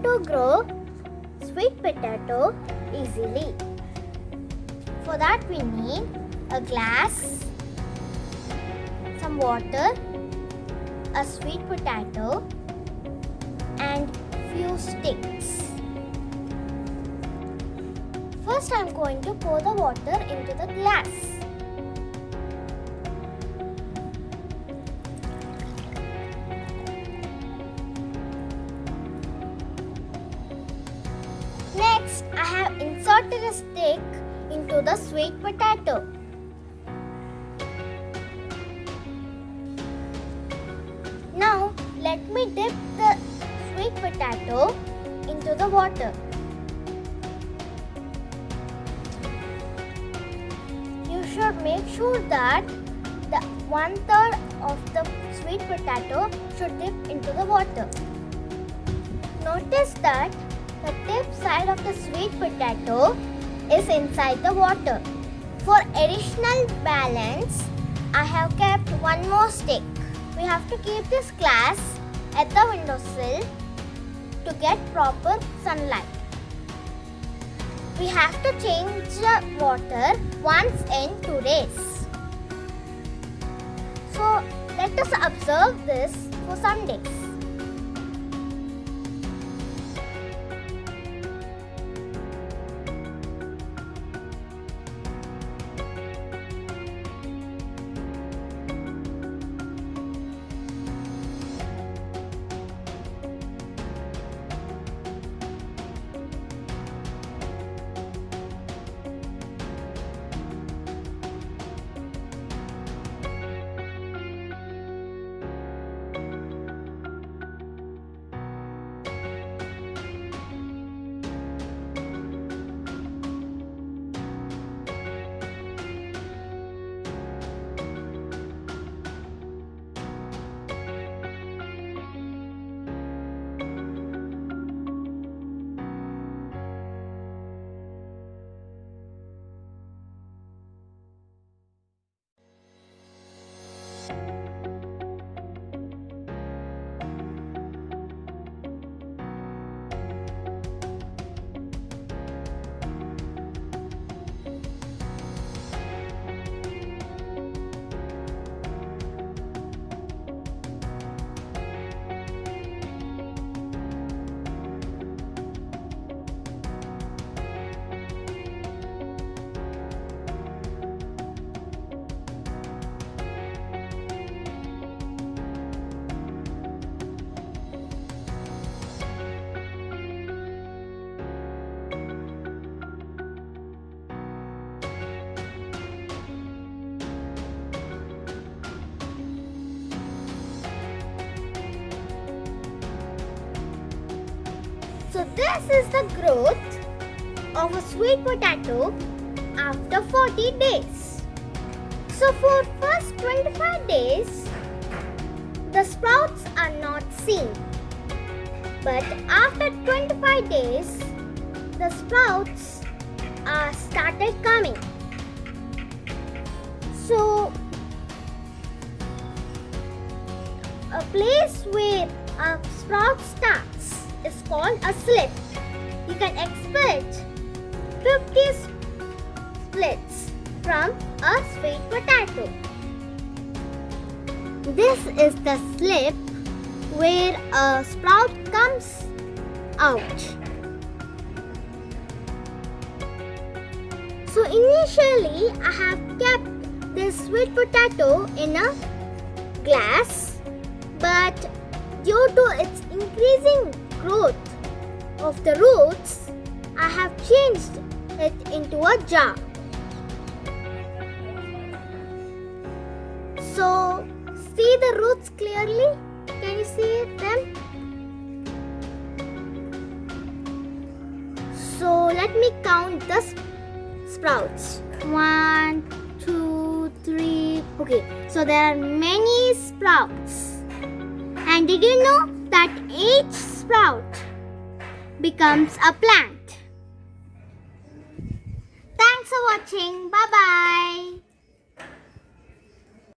to grow sweet potato easily. For that we need a glass, some water, a sweet potato and few sticks. First I am going to pour the water into the glass. Next, I have inserted a stick into the sweet potato. Now, let me dip the sweet potato into the water. You should make sure that the 1/3 of the sweet potato should dip into the water. Notice that the tip side of the sweet potato is inside the water. For additional balance, I have kept one more stick. We have to keep this glass at the windowsill to get proper sunlight. We have to change the water once in 2 days. So let us observe this for some days. So this is the growth of a sweet potato after 40 days. So for first 25 days, the sprouts are not seen. But after 25 days, the sprouts are started coming. So a place where a sprout starts is called a slip. You can expect 50 splits from a sweet potato. This is the slip where a sprout comes out. So initially I have kept this sweet potato in a glass, but due to its increasing growth of the roots, I have changed it into a jar. So, see the roots clearly? Can you see them? So, let me count the sprouts. 1, 2, 3. Okay, so there are many sprouts. And did you know that each sprout becomes a plant? Thanks for watching. Bye bye.